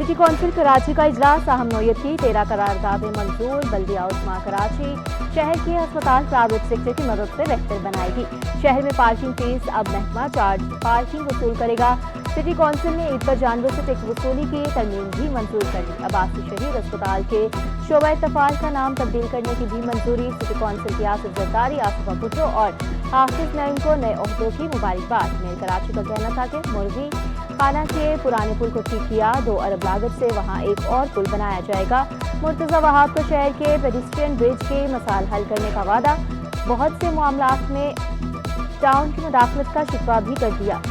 City council Karachi का इजलास अहम नौयत की 13 करारदादें मंजूर। बल्दिया उस्मा कराची शहर के अस्पताल प्राइवेट सेक्टर की मदद से बेहतर बनाएगी। शहर में पार्किंग फीस अब महकमा चार्ज पार्किंग वसूल करेगा। सिटी कौंसिल ने ईद पर जानवरों से टैक्स वसूली की तरमीम भी मंजूर कर ली। अब्बासी शहीद अस्पताल के शोबा इत्तफाक का नाम तब्दील करने की भी मंजूरी। सिटी कौंसिल की आसिफ जरदारी, आसिफा भुट्टो और हाफिज नईम को नए ओहदों की मुबारकबाद। मेयर कराची का कहना था कि मुर्गी खाना के पुराने पुल को ठीक किया, 2 अरब लागत से वहां एक और पुल बनाया जाएगा। मुर्तजा वहाब को शहर के पेडिस्ट्रियन ब्रिज के मसाल हल करने का वादा। बहुत से मामलात में टाउन की मुदाखलत का शिकवा भी कर दिया।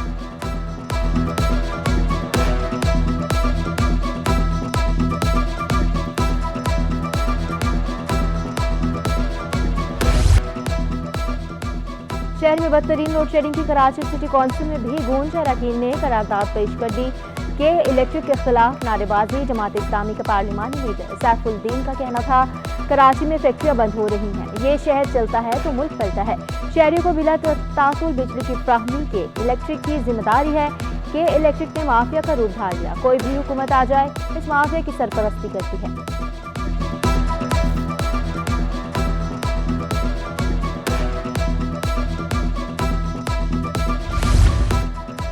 शहर में बदतरीन लोड शेडिंग की कराची सिटी कौंसिल में भी गूंज। अरकान ने करारदाद पेश कर दी कि इलेक्ट्रिक के खिलाफ नारेबाजी। जमात इस्लामी का पार्लिमानी लीडर सैफुद्दीन का कहना था कराची में फैक्ट्रियां बंद हो रही हैं, ये शहर चलता है तो मुल्क चलता है। शहरियों को बिला ताकुल बिजली की फ्राहमी के इलेक्ट्रिक की जिम्मेदारी है कि इलेक्ट्रिक ने माफिया का रूप धार लिया। कोई भी हुकूमत आ जाए इस माफिया की सरपरस्ती करती है।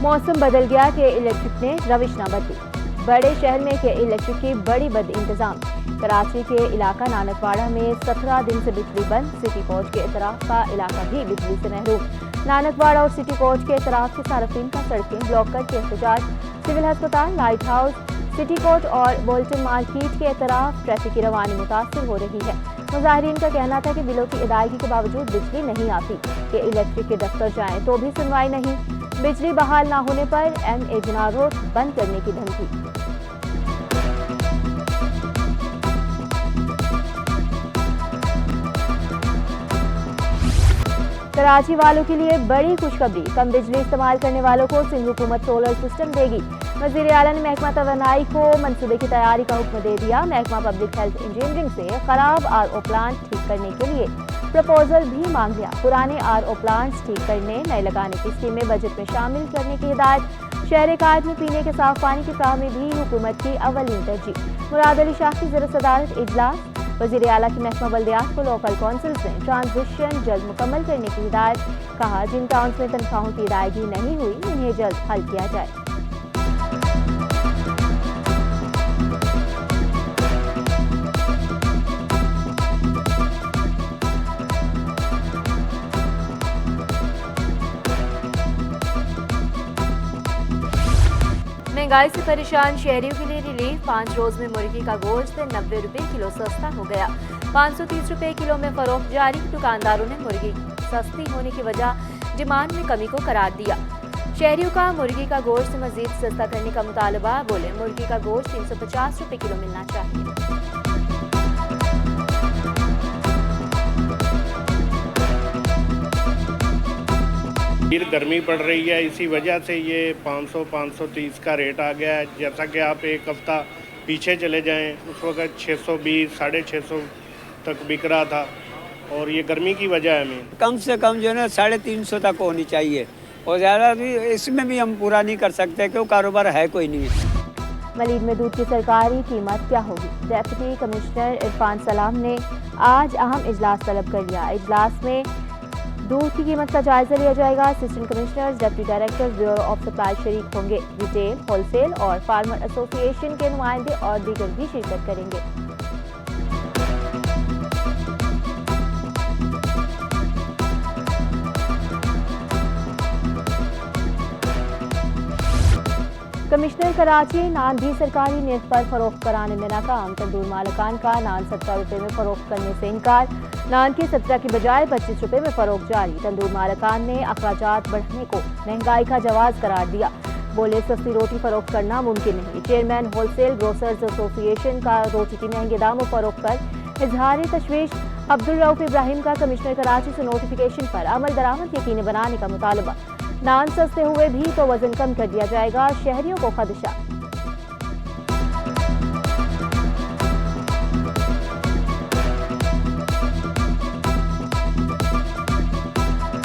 मौसम बदल गया कि इलेक्ट्रिक ने रविश न बदली। बड़े शहर में के इलेक्ट्रिक की बड़ी बद इंतजाम। कराची के इलाका नानकवाड़ा में 17 दिन से बिजली बंद। सिटी कोच के इतराफ का इलाका भी बिजली से महरूम। नानकवाड़ा और सिटी कोच के इतराफ के सार्फिन का सड़कें ब्लॉक करके एहतजाज। सिविल अस्पताल, लाइट हाउस, सिटी कोच और बोल्टन मार्केट के इतराफ ट्रैफिक की रवानी मुतासर हो रही है। मुजाहिरीन का कहना था कि बिलों की अदायगी के बावजूद बिजली नहीं आती, कि इलेक्ट्रिक के दफ्तर जाएं तो भी सुनवाई नहीं। बिजली बहाल ना होने पर MA जना रोड बंद करने की धमकी। कराची वालों के लिए बड़ी खुशखबरी। कम बिजली इस्तेमाल करने वालों को सिंध हुकूमत सोलर सिस्टम देगी। वज़ीर आला ने महकमा तवानाई को मंसूबे की तैयारी का हुक्म दे दिया। महकमा पब्लिक हेल्थ इंजीनियरिंग से खराब RO प्लांट ठीक करने के लिए प्रपोजल भी मांग लिया। पुराने RO प्लांट्स ठीक करने, नए लगाने की स्कीमें बजट में शामिल करने की हिदायत। शहर कायद में पीने के साफ पानी की फ्राहमी भी हुकूमत की अवलीन तरजीह। मुराद अली शाह की ज़र सदारत इजलास। वज़ीर आला की महकमा बल्दियात को लोकल कौंसिल्स में ट्रांजिशन जल्द मुकम्मल करने की हिदायत। कहा जिन टाउन्स में तनख्वाहों की अदायगी नहीं हुई उन्हें जल्द हल किया जाए। महंगाई से परेशान शहरियों के लिए रिलीफ। 5 रोज में मुर्गी का गोश्त 90 रुपए किलो सस्ता हो गया। 530 रुपए किलो में फरोख्त जारी। दुकानदारों ने मुर्गी सस्ती होने की वजह डिमांड में कमी को करार दिया। शहरियों का मुर्गी का गोश्त मजीद सस्ता करने का मुतालबा। बोले मुर्गी का गोश्त 350 रुपए किलो मिलना चाहिए। गर्मी पड़ रही है, इसी वजह से ये 500-530 का रेट आ गया है। जैसा कि आप एक हफ्ता पीछे चले जाएं, उस वक्त 620, 650 तक बिक रहा था, और ये गर्मी की वजह है। हमें कम से कम जो है ना 350 तक होनी चाहिए, और ज़्यादा भी इसमें भी हम पूरा नहीं कर सकते क्यों कारोबार है कोई नहीं है। वलीद में दूध की सरकारी कीमत क्या होगी? डेप्यूटी कमिश्नर इरफान सलाम ने आज अहम इजलास तलब कर लिया। इजलास में दूध की कीमत का जायजा लिया जाएगा। Assistant commissioners, deputy directors, bureau of supply शरीक होंगे। रिटेल, होलसेल और फार्मर एसोसिएशन के नुमाइंदे और दीगर भी शिरकत करेंगे। कमिश्नर कराची नान भी सरकारी निर्ख पर फरोख्त कराने में नाकाम। तंदूर मालिकान का नान 17 रुपए में फरोख्त करने से इनकार। नान के 17 की बजाय 25 रुपए में फरोख्त जारी। तंदूर मालिकान ने अखराजात बढ़ने को महंगाई का जवाब करार दिया। बोले सस्ती रोटी फरोख्त करना मुमकिन नहीं। चेयरमैन होलसेल ग्रोसर्स एसोसिएशन का रोटी की महंगे दामों फरोख्त पर इजहार तशवीश। अब्दुल रऊफ इब्राहिम का कमिश्नर कराची से नोटिफिकेशन पर अमल दरामद यकीनी बनाने का मुतालबा। नान सस्ते हुए भी तो वजन कम कर दिया जाएगा, शहरियों को खदशा।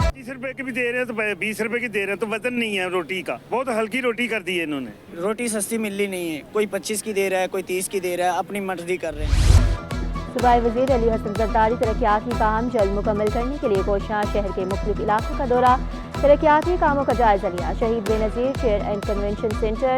30 रुपए की भी दे रहे हैं तो 20 रुपए की दे रहे हैं, तो वजन नहीं है रोटी का, बहुत हल्की रोटी कर दी है इन्होंने। रोटी सस्ती मिल रही नहीं है, कोई 25 की दे रहा है, कोई 30 की दे रहा है, अपनी मर्जी कर रहे हैं। सूबाई वज़ीर अली हसन जरदारी तरक्याती काम जल्द मुकम्मल करने के लिए कोशा शहर के मुख्तलिफ इलाकों का दौरा, तरक्याती कामों का जायजा लिया। शहीद Benazir chair and convention centre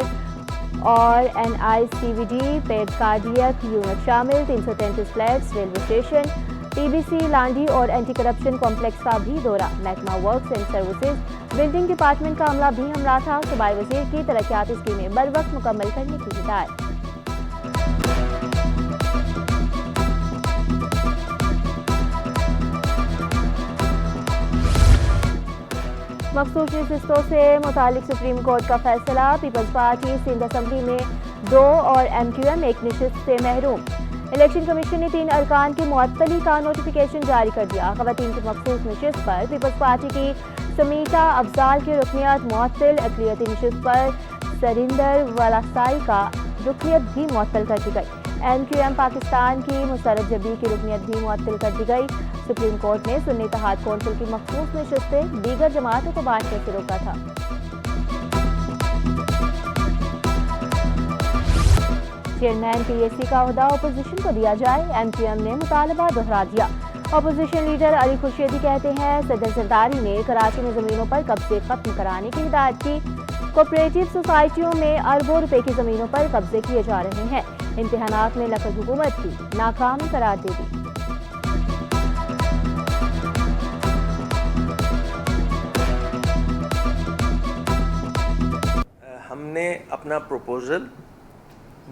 और NICVD पेड कार्डियक यूनिट शामिल 333 flats, railway station, PBC Landhi और एंटी करप्शन कॉम्प्लेक्स का भी दौरा। महकमा works and services building department का अमला भी हमला था। सूबाई वज़ीर की तरक्याती स्कीमें बर वक्त मुकम्मल करने की हिदायत। मखसूस नशिस्तों से मुतालिक सुप्रीम कोर्ट का फैसला। पीपल्स पार्टी सिंध असम्बली में 2 और MQM 1 नशिस्त से महरूम। इलेक्शन कमीशन ने 3 अरकान की मुअत्तली का नोटिफिकेशन जारी कर दिया। खवातीन की मखसूस नशिस्त पर पीपल्स पार्टी की समीता अफजाल की रुकनियत मुअत्तल, अक़लियती नशिस्त पर सरिंदर वलासाई का रुकनियत भी मुअत्तल कर दी गई। MQM पाकिस्तान की मुसरत जबी की रुकनियत भी मुअत्तल कर दी गई। सुप्रीम कोर्ट ने सुन्नी इत्तेहाद कौंसिल की मखसूस नशिस्तें दीगर जमातों को बांटने से रोका था। चेयरमैन PAC का ओहदा अपोजिशन को दिया जाए, MQM ने मुतालबा दोहरा दिया। अपोजिशन लीडर अली खुर्शीदी कहते हैं सदर जरदारी ने कराची में जमीनों पर कब्जे खत्म कराने की हिदायत की। कोऑपरेटिव सोसाइटियों में अरबों रुपए की जमीनों पर कब्जे किए जा रहे हैं। इम्तिहानात में लखत हुकूमत की नाकाम करार दे दी। हमने अपना प्रपोजल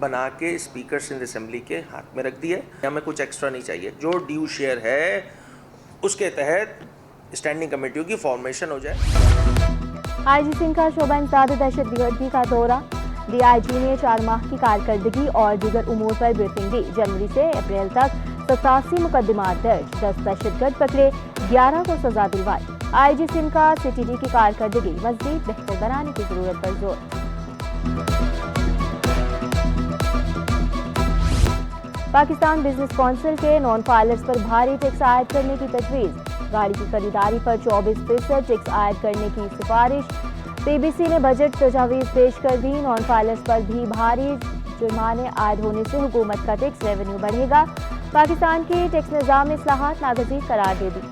बना के स्पीकर सिंध असेंबली के हाथ में रख दिया है। हमें कुछ एक्स्ट्रा नहीं चाहिए, जो ड्यू शेयर है उसके तहत स्टैंडिंग कमेटियों की फॉर्मेशन हो जाए। IG सिंह का शोबा इंसदाद दहशतगर्दी का दौरा। DIG ने 4 माह की कारकर्दगी और दीगर उमूर पर ब्रीफिंग दी। जनवरी से अप्रैल तक 87 मुकदमात दर्ज, 10 दहशतगर्द पकड़े, 11 को सजा दिलवाई। IG सिंह का CTD की कारकर्दगी मज़ीद बेहतर बनाने की जरूरत पर जोर। पाकिस्तान बिजनेस कौंसिल के नॉन फाइलर्स पर भारी टैक्स आयद करने की तजवीज़। गाड़ी की खरीदारी पर 24% टैक्स आयद करने की सिफारिश। PBC ने बजट तजावीज़ पेश कर दी। नॉन फाइलर्स पर भी भारी जुर्माने आयद होने से हुकूमत का टैक्स रेवेन्यू बढ़ेगा। पाकिस्तान की टैक्स निज़ाम में इस्लाहात नागज़ीर करार दे दी।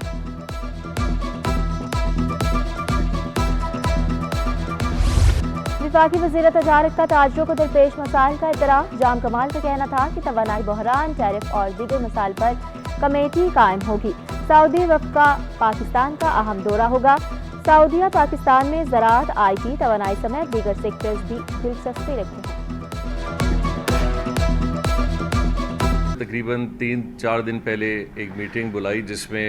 वफाकी वज़ीर तजारत का ताजरों को दरपेश मसाइल का इतराफ़। जाम कमाल का कहना था कि तवानाई बहरान, टैरिफ और दीगर मसाइल पर कमेटी कायम होगी। सऊदी वफ़द का पाकिस्तान का अहम दौरा होगा। सऊदीया पाकिस्तान में ज़राअत, IT, तवानाई समेत दीगर सेक्टर्स भी दिलचस्पी रखते हैं। तकरीबन 3-4 दिन पहले एक मीटिंग बुलाई जिसमें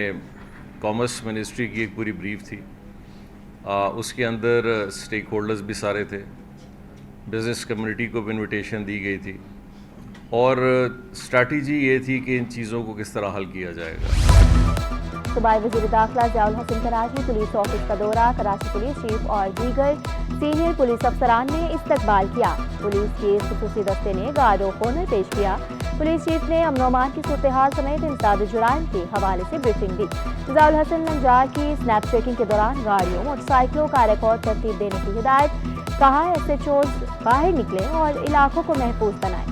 कॉमर्स मिनिस्ट्री की एक पूरी ब्रीफ थी। उसके अंदर स्टेक होल्डर्स भी सारे थे, बिज़नेस कम्युनिटी को भी इन्विटेशन दी गई थी और स्ट्रैटेजी ये थी कि इन चीज़ों को किस तरह हल किया जाएगा। सूबाई वज़ीर दाखिला ज़ियाउल हसन कराची पुलिस ऑफिस का दौरा। कराची पुलिस चीफ और दीगर सीनियर पुलिस अफसरान ने इस्तकबाल किया। पुलिस के खुसूसी दस्ते ने गार्ड ऑफ ऑनर पेश किया। पुलिस चीफ ने अमन अमान की सूरत हाल समेत इंसदाद जुराइम के हवाले से ब्रीफिंग दी। ज़ियाउल हसन नंजार की स्नैप चेकिंग के दौरान गाड़ियों, मोटरसाइकिलों का रिकॉर्ड तरतीब देने की हिदायत। कहा SHOs बाहर निकले और इलाकों को महफूज बनाएं।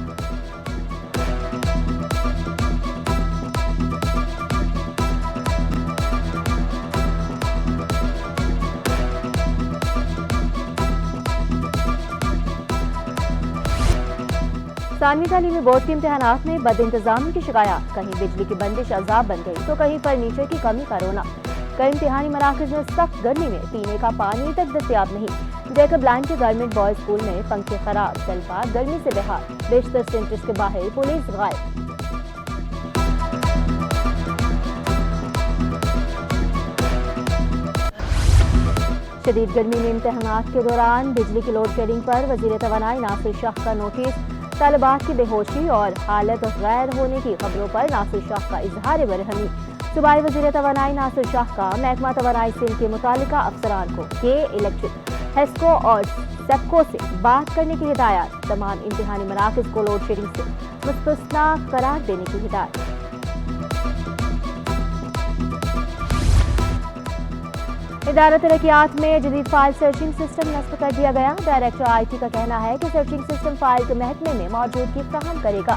सानवी तालीमी बोर्ड के इम्तिहानात में बद इंतजामी की शिकायत। कहीं बिजली की बंदिश अजाब बन गई तो कहीं फर्नीचर की कमी का रोना। कई इम्तिहानी मराकज़ में सख्त गर्मी में पीने का पानी तक दस्तियाब नहीं। जैकब लाइन के गवर्नमेंट बॉयज स्कूल में पंखे खराब, तलबा गर्मी से बेहाल। बेशतर सेंटर्स के बाहर पुलिस गायब। शदीद गर्मी में इम्तिहानात के दौरान बिजली की लोड शेडिंग पर वज़ीर तवानाई नासिर शाह का नोटिस। तलबात की बेहोशी और हालत गैर होने की खबरों पर नासिर शाह का इजहार बरहमी। सूबाई वज़ीर तवानाई नासिर शाह का महकमा तवानाई सिंध के मुतालिका अफसरान को के इलेक्ट्रिक, हेस्को और सेप्को से बात करने की हिदायत। तमाम इम्तिहानी मराकज़ को लोड शेडिंग से मुस्तस्ना करार देने की हिदायत। इदारा तरक्यात में जदीद फाइल सर्चिंग सिस्टम नस्ब कर दिया गया। डायरेक्टर IT का कहना है कि सर्चिंग सिस्टम फाइल के महकमे में मौजूदगी फराहम करेगा।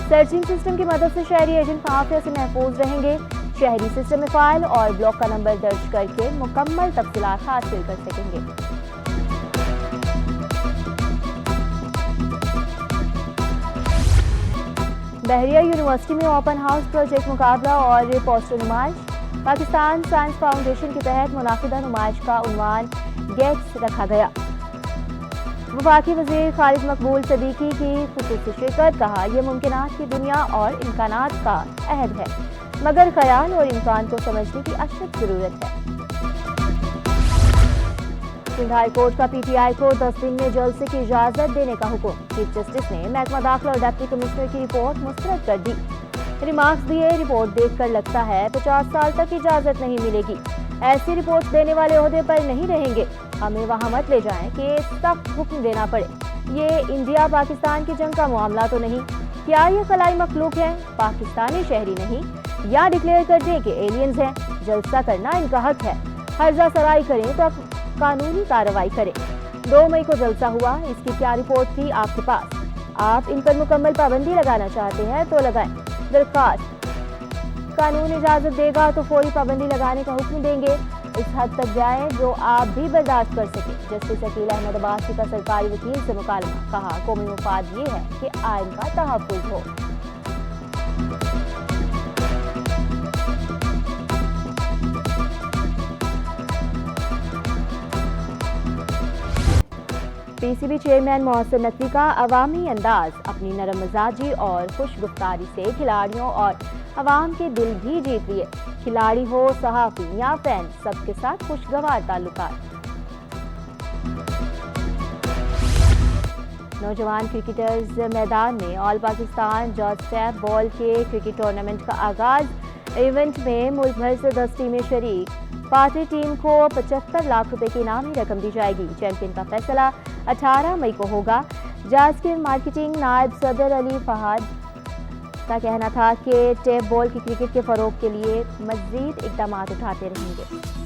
सर्चिंग सिस्टम की मदद से शहरी एजेंट माफिया से महफूज रहेंगे। शहरी सिस्टम में फाइल और ब्लॉक का नंबर दर्ज करके मुकम्मल तफसीलात हासिल कर सकेंगे। बहरिया यूनिवर्सिटी में ओपन हाउस प्रोजेक्ट मुकाबला और पोस्टर नुमाइश। पाकिस्तान साइंस फाउंडेशन के तहत मुनाफिदा नुमाइश का उन्वान गेट्स रखा गया। वफाकी वज़ीर खालिद मकबूल सदीकी की खुसूसी शिरकत। कहा, यह मुमकिनात की दुनिया और इम्कानात का अहद है, मगर ख्याल और इम्कान को समझने की अशद जरूरत है। सिंध हाई कोर्ट का PTI को 10 दिन में जलसे की इजाजत देने का हुक्म। चीफ जस्टिस ने महकमा दाखिला और डिप्टी कमिश्नर की रिपोर्ट मुस्तरद कर दी। रिमार्क्स दिए, रिपोर्ट देखकर लगता है 50 साल तक इजाजत नहीं मिलेगी। ऐसी रिपोर्ट देने वाले ओहदे पर नहीं रहेंगे। हमें वहां मत ले जाएं कि सख्त हुक्म देना पड़े। ये इंडिया पाकिस्तान की जंग का मामला तो नहीं। क्या ये खलाई मखलूक है, पाकिस्तानी शहरी नहीं? या डिक्लेयर कर दें कि एलियंस हैं। जलसा करना इनका हक है। हर्जा सराई करें तो कानूनी कार्रवाई करें। 2 मई को जलसा हुआ, इसकी क्या रिपोर्ट थी आपके पास? आप इन पर मुकम्मल पाबंदी लगाना चाहते हैं तो लगाएं। दरखास्त कानून इजाजत देगा तो फौरी पाबंदी लगाने का हुक्म देंगे। इस हद तक जाएं जो आप भी बर्दाश्त कर सकें। जस्टिस अकील अहमद अब्बासी का सरकारी वकील से मुकालमा। कहा, कौमी मुफाद ये है कि आइन का तहफ़्फ़ुज़ हो। PCB चेयरमैन मोहसिन नकवी का अवामी अंदाज अपनी नरम मिजाजी और खुशगुफ्तारी से खिलाड़ियों और अवाम के दिल भी जीत लिए। खिलाड़ी हो, सहाफ़ी या फैन, सबके साथ खुशगवार ताल्लुकात। नौजवान क्रिकेटर्स मैदान में। All Pakistan George tap ball के क्रिकेट टूर्नामेंट का आगाज। इवेंट में मुल्क भर से 10 टीमें शरीक। पार्टी टीम को 75 लाख रुपए की इनामी रकम दी जाएगी। चैंपियन का फैसला 18 मई को होगा। जास्किर मार्केटिंग नायब सदर अली फहाद का कहना था कि टैप बॉल की क्रिकेट के फरोग के लिए मज़ीद इक़दामात उठाते रहेंगे।